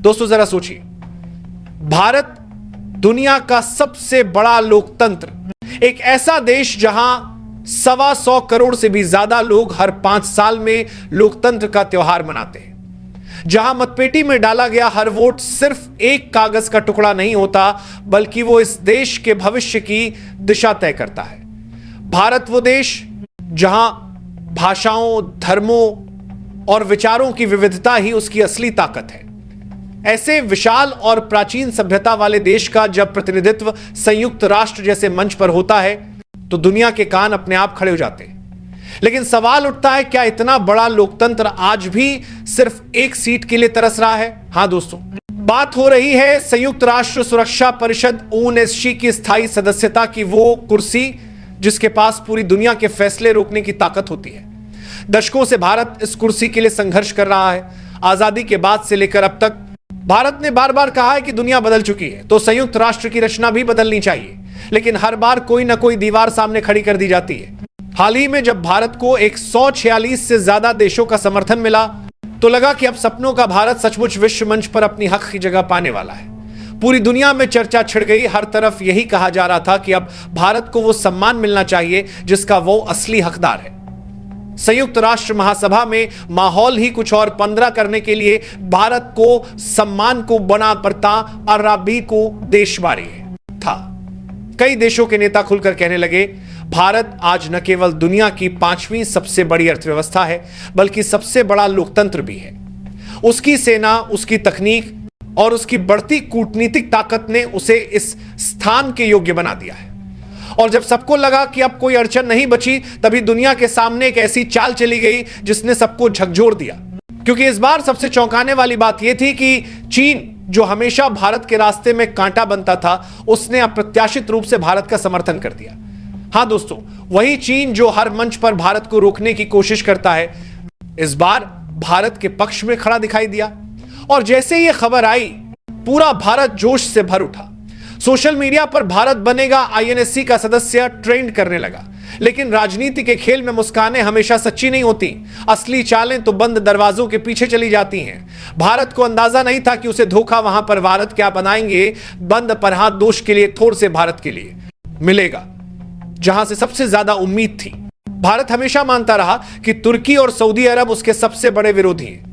दोस्तों जरा सोचिए, भारत दुनिया का सबसे बड़ा लोकतंत्र, एक ऐसा देश जहां 125 करोड़ से भी ज्यादा लोग हर 5 साल में लोकतंत्र का त्योहार मनाते हैं, जहां मतपेटी में डाला गया हर वोट सिर्फ एक कागज का टुकड़ा नहीं होता, बल्कि वो इस देश के भविष्य की दिशा तय करता है। भारत वो देश जहां भाषाओं, धर्मों और विचारों की विविधता ही उसकी असली ताकत है। ऐसे विशाल और प्राचीन सभ्यता वाले देश का जब प्रतिनिधित्व संयुक्त राष्ट्र जैसे मंच पर होता है तो दुनिया के कान अपने आप खड़े हो जाते हैं। लेकिन सवाल उठता है, क्या इतना बड़ा लोकतंत्र आज भी सिर्फ एक सीट के लिए तरस रहा है? हां दोस्तों, बात हो रही है संयुक्त राष्ट्र सुरक्षा परिषद ONSC की स्थायी सदस्यता की, वो कुर्सी जिसके पास पूरी दुनिया के फैसले रोकने की ताकत होती है। दशकों से भारत इस कुर्सी के लिए संघर्ष कर रहा है। आजादी के बाद से लेकर अब तक भारत ने बार बार कहा है कि दुनिया बदल चुकी है, तो संयुक्त राष्ट्र की रचना भी बदलनी चाहिए, लेकिन हर बार कोई ना कोई दीवार सामने खड़ी कर दी जाती है। हाल ही में जब भारत को 146 से ज्यादा देशों का समर्थन मिला तो लगा कि अब सपनों का भारत सचमुच विश्व मंच पर अपनी हक की जगह पाने वाला है। पूरी दुनिया में चर्चा छिड़ गई, हर तरफ यही कहा जा रहा था कि अब भारत को वो सम्मान मिलना चाहिए जिसका वो असली हकदार है। संयुक्त राष्ट्र महासभा में माहौल ही कुछ और 15 करने के लिए भारत को सम्मान को बना पड़ता अरबी को देशवारी था। कई देशों के नेता खुलकर कहने लगे, भारत आज न केवल दुनिया की 5वीं सबसे बड़ी अर्थव्यवस्था है, बल्कि सबसे बड़ा लोकतंत्र भी है। उसकी सेना, उसकी तकनीक और उसकी बढ़ती कूटनीतिक ताकत ने उसे इस स्थान के योग्य बना दिया है। और जब सबको लगा कि अब कोई अड़चन नहीं बची, तभी दुनिया के सामने एक ऐसी चाल चली गई जिसने सबको झकझोर दिया। क्योंकि इस बार सबसे चौंकाने वाली बात यह थी कि चीन, जो हमेशा भारत के रास्ते में कांटा बनता था, उसने अप्रत्याशित रूप से भारत का समर्थन कर दिया। हां दोस्तों, वही चीन जो हर मंच पर भारत को रोकने की कोशिश करता है, इस बार भारत के पक्ष में खड़ा दिखाई दिया। और जैसे यह खबर आई, पूरा भारत जोश से भर उठा। सोशल मीडिया पर भारत बनेगा INSC का सदस्य ट्रेंड करने लगा। लेकिन राजनीति के खेल में मुस्कानें हमेशा सच्ची नहीं होती, असली चालें तो बंद दरवाजों के पीछे चली जाती हैं। भारत को अंदाजा नहीं था कि उसे धोखा वहां पर भारत क्या बनाएंगे, बंद पर हाथ दोष के लिए थोड़ से भारत के लिए मिलेगा, जहां से सबसे ज्यादा उम्मीद थी। भारत हमेशा मानता रहा कि तुर्की और सऊदी अरब उसके सबसे बड़े विरोधी हैं।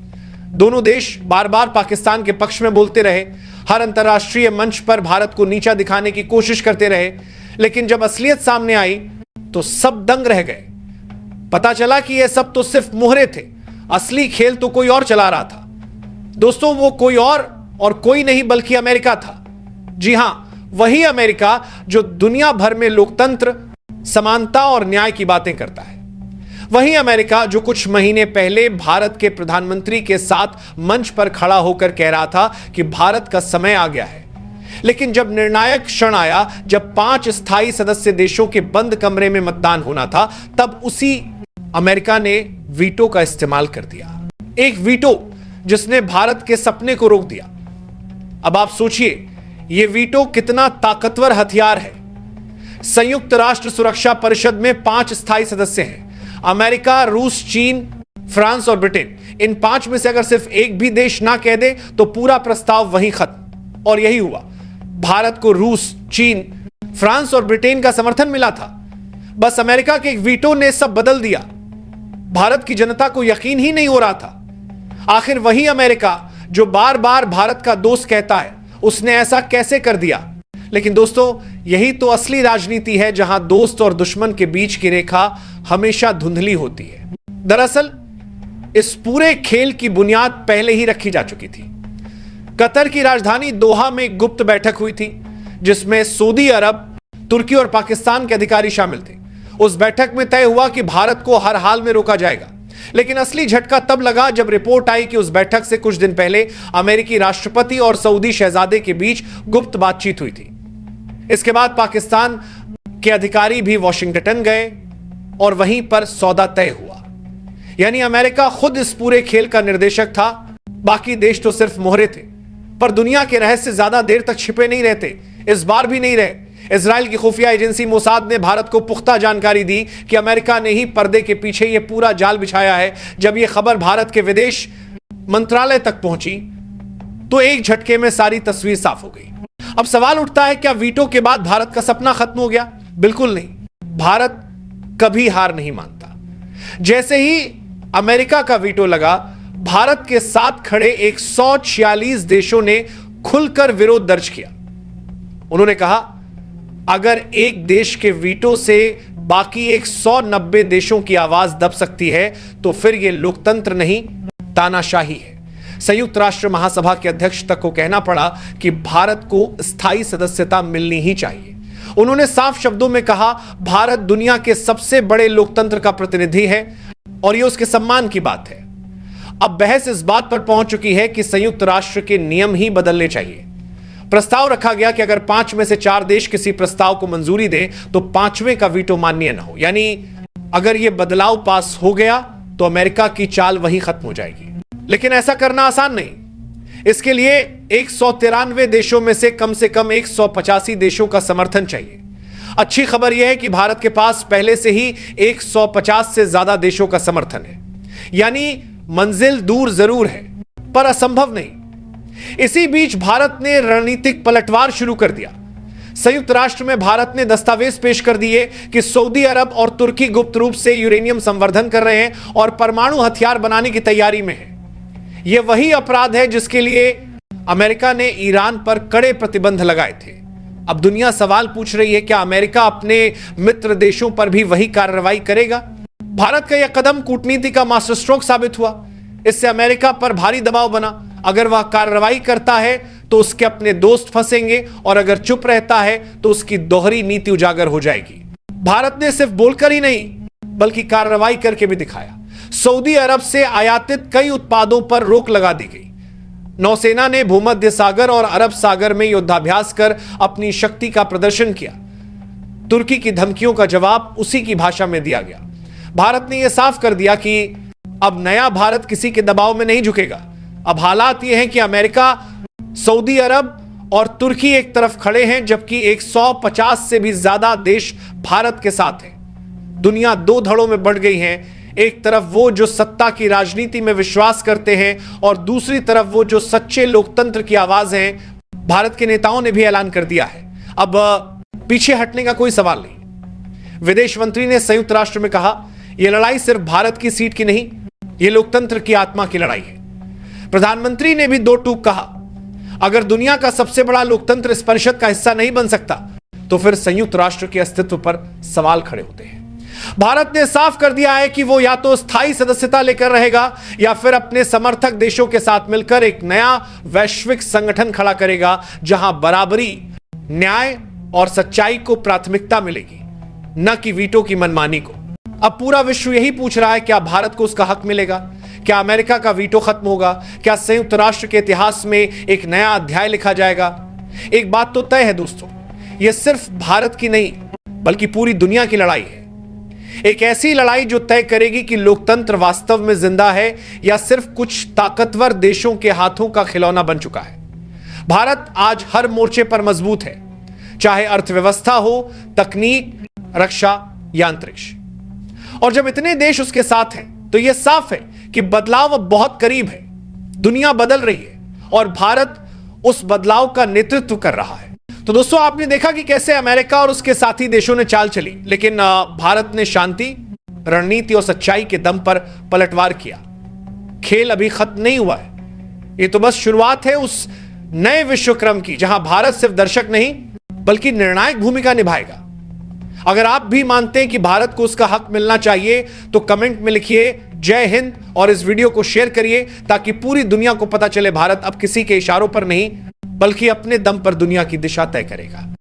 दोनों देश बार बार पाकिस्तान के पक्ष में बोलते रहे, हर अंतर्राष्ट्रीय मंच पर भारत को नीचा दिखाने की कोशिश करते रहे। लेकिन जब असलियत सामने आई तो सब दंग रह गए। पता चला कि यह सब तो सिर्फ मोहरे थे, असली खेल तो कोई और चला रहा था। दोस्तों, वो कोई और कोई नहीं बल्कि अमेरिका था। जी हां, वही अमेरिका जो दुनिया भर में लोकतंत्र, समानता और न्याय की बातें करता है। वही अमेरिका जो कुछ महीने पहले भारत के प्रधानमंत्री के साथ मंच पर खड़ा होकर कह रहा था कि भारत का समय आ गया है। लेकिन जब निर्णायक क्षण आया, जब 5 स्थायी सदस्य देशों के बंद कमरे में मतदान होना था, तब उसी अमेरिका ने वीटो का इस्तेमाल कर दिया। एक वीटो जिसने भारत के सपने को रोक दिया। अब आप सोचिए, यह वीटो कितना ताकतवर हथियार है। संयुक्त राष्ट्र सुरक्षा परिषद में 5 स्थायी सदस्य हैं, अमेरिका, रूस, चीन, फ्रांस और ब्रिटेन। इन 5 में से अगर सिर्फ एक भी देश ना कह दे तो पूरा प्रस्ताव वहीं खत्म। और यही हुआ। भारत को रूस, चीन, फ्रांस और ब्रिटेन का समर्थन मिला था। बस अमेरिका के एक वीटो ने सब बदल दिया। भारत की जनता को यकीन ही नहीं हो रहा था। आखिर वही अमेरिका जो बार बार भारत का दोस्त कहता है, उसने ऐसा कैसे कर दिया? लेकिन दोस्तों, यही तो असली राजनीति है, जहां दोस्त और दुश्मन के बीच की रेखा हमेशा धुंधली होती है। दरअसल इस पूरे खेल की बुनियाद पहले ही रखी जा चुकी थी। कतर की राजधानी दोहा में एक गुप्त बैठक हुई थी, जिसमें सऊदी अरब, तुर्की और पाकिस्तान के अधिकारी शामिल थे। उस बैठक में तय हुआ कि भारत को हर हाल में रोका जाएगा। लेकिन असली झटका तब लगा जब रिपोर्ट आई कि उस बैठक से कुछ दिन पहले अमेरिकी राष्ट्रपति और सऊदी शहजादे के बीच गुप्त बातचीत हुई थी। इसके बाद पाकिस्तान के अधिकारी भी वॉशिंगटन गए और वहीं पर सौदा तय हुआ। यानी अमेरिका खुद इस पूरे खेल का निर्देशक था, बाकी देश तो सिर्फ मोहरे थे। पर दुनिया के रहस्य ज्यादा देर तक छिपे नहीं रहते, इस बार भी नहीं रहे। इजराइल की खुफिया एजेंसी मोसाद ने भारत को पुख्ता जानकारी दी कि अमेरिका ने ही पर्दे के पीछे यह पूरा जाल बिछाया है। जब यह खबर भारत के विदेश मंत्रालय तक पहुंची तो एक झटके में सारी तस्वीर साफ हो गई। अब सवाल उठता है, क्या वीटो के बाद भारत का सपना खत्म हो गया? बिल्कुल नहीं। भारत कभी हार नहीं मानता। जैसे ही अमेरिका का वीटो लगा, भारत के साथ खड़े 146 देशों ने खुलकर विरोध दर्ज किया। उन्होंने कहा, अगर एक देश के वीटो से बाकी 190 देशों की आवाज दब सकती है तो फिर यह लोकतंत्र नहीं, तानाशाही है। संयुक्त राष्ट्र महासभा के अध्यक्ष तक को कहना पड़ा कि भारत को स्थायी सदस्यता मिलनी ही चाहिए। उन्होंने साफ शब्दों में कहा, भारत दुनिया के सबसे बड़े लोकतंत्र का प्रतिनिधि है और यह उसके सम्मान की बात है। अब बहस इस बात पर पहुंच चुकी है कि संयुक्त राष्ट्र के नियम ही बदलने चाहिए। प्रस्ताव रखा गया कि अगर 5 में से 4 देश किसी प्रस्ताव को मंजूरी दें तो 5वें का वीटो मान्य न हो। यानी अगर यह बदलाव पास हो गया तो अमेरिका की चाल वहीं खत्म हो जाएगी। लेकिन ऐसा करना आसान नहीं। इसके लिए 193 देशों में से कम 185 देशों का समर्थन चाहिए। अच्छी खबर यह है कि भारत के पास पहले से ही 150 से ज्यादा देशों का समर्थन है। यानी मंजिल दूर जरूर है पर असंभव नहीं। इसी बीच भारत ने रणनीतिक पलटवार शुरू कर दिया। संयुक्त राष्ट्र में भारत ने दस्तावेज पेश कर दिए कि सऊदी अरब और तुर्की गुप्त रूप से यूरेनियम संवर्धन कर रहे हैं और परमाणु हथियार बनाने की तैयारी में है। यह वही अपराध है जिसके लिए अमेरिका ने ईरान पर कड़े प्रतिबंध लगाए थे। अब दुनिया सवाल पूछ रही है, क्या अमेरिका अपने मित्र देशों पर भी वही कार्रवाई करेगा? भारत का यह कदम कूटनीति का मास्टर स्ट्रोक साबित हुआ। इससे अमेरिका पर भारी दबाव बना। अगर वह कार्रवाई करता है तो उसके अपने दोस्त फंसेंगे और अगर चुप रहता है तो उसकी दोहरी नीति उजागर हो जाएगी। भारत ने सिर्फ बोलकर ही नहीं बल्कि कार्रवाई करके भी दिखाया। सऊदी अरब से आयातित कई उत्पादों पर रोक लगा दी गई। नौसेना ने भूमध्य सागर और अरब सागर में युद्धाभ्यास कर अपनी शक्ति का प्रदर्शन किया। तुर्की की धमकियों का जवाब उसी की भाषा में दिया गया। भारत ने यह साफ कर दिया कि अब नया भारत किसी के दबाव में नहीं झुकेगा। अब हालात यह हैं कि अमेरिका, सऊदी अरब और तुर्की एक तरफ खड़े हैं जबकि 150 से भी ज्यादा देश भारत के साथ हैं। दुनिया 2 धड़ों में बढ़ गई है। एक तरफ वो जो सत्ता की राजनीति में विश्वास करते हैं और दूसरी तरफ वो जो सच्चे लोकतंत्र की आवाज हैं। भारत के नेताओं ने भी ऐलान कर दिया है, अब पीछे हटने का कोई सवाल नहीं। विदेश मंत्री ने संयुक्त राष्ट्र में कहा, यह लड़ाई सिर्फ भारत की सीट की नहीं, यह लोकतंत्र की आत्मा की लड़ाई है। प्रधानमंत्री ने भी 2 टूक कहा, अगर दुनिया का सबसे बड़ा लोकतंत्र इस परिषद का हिस्सा नहीं बन सकता तो फिर संयुक्त राष्ट्र के अस्तित्व पर सवाल खड़े होते हैं। भारत ने साफ कर दिया है कि वो या तो स्थायी सदस्यता लेकर रहेगा या फिर अपने समर्थक देशों के साथ मिलकर एक नया वैश्विक संगठन खड़ा करेगा जहां बराबरी, न्याय और सच्चाई को प्राथमिकता मिलेगी, न कि वीटो की मनमानी को। अब पूरा विश्व यही पूछ रहा है, क्या भारत को उसका हक मिलेगा? क्या अमेरिका का वीटो खत्म होगा? क्या संयुक्त राष्ट्र के इतिहास में एक नया अध्याय लिखा जाएगा? एक बात तो तय है दोस्तों, यह सिर्फ भारत की नहीं बल्कि पूरी दुनिया की लड़ाई है। एक ऐसी लड़ाई जो तय करेगी कि लोकतंत्र वास्तव में जिंदा है या सिर्फ कुछ ताकतवर देशों के हाथों का खिलौना बन चुका है। भारत आज हर मोर्चे पर मजबूत है, चाहे अर्थव्यवस्था हो, तकनीक, रक्षा या अंतरिक्ष। और जब इतने देश उसके साथ हैं तो यह साफ है कि बदलाव अब बहुत करीब है। दुनिया बदल रही है और भारत उस बदलाव का नेतृत्व कर रहा है। तो दोस्तों, आपने देखा कि कैसे अमेरिका और उसके साथी देशों ने चाल चली, लेकिन भारत ने शांति, रणनीति और सच्चाई के दम पर पलटवार किया। खेल अभी खत्म नहीं हुआ है। यह तो बस शुरुआत है उस नए विश्व क्रम की जहां भारत सिर्फ दर्शक नहीं बल्कि निर्णायक भूमिका निभाएगा। अगर आप भी मानते हैं कि भारत को उसका हक मिलना चाहिए तो कमेंट में लिखिए जय हिंद और इस वीडियो को शेयर करिए ताकि पूरी दुनिया को पता चले भारत अब किसी के इशारों पर नहीं बल्कि अपने दम पर दुनिया की दिशा तय करेगा।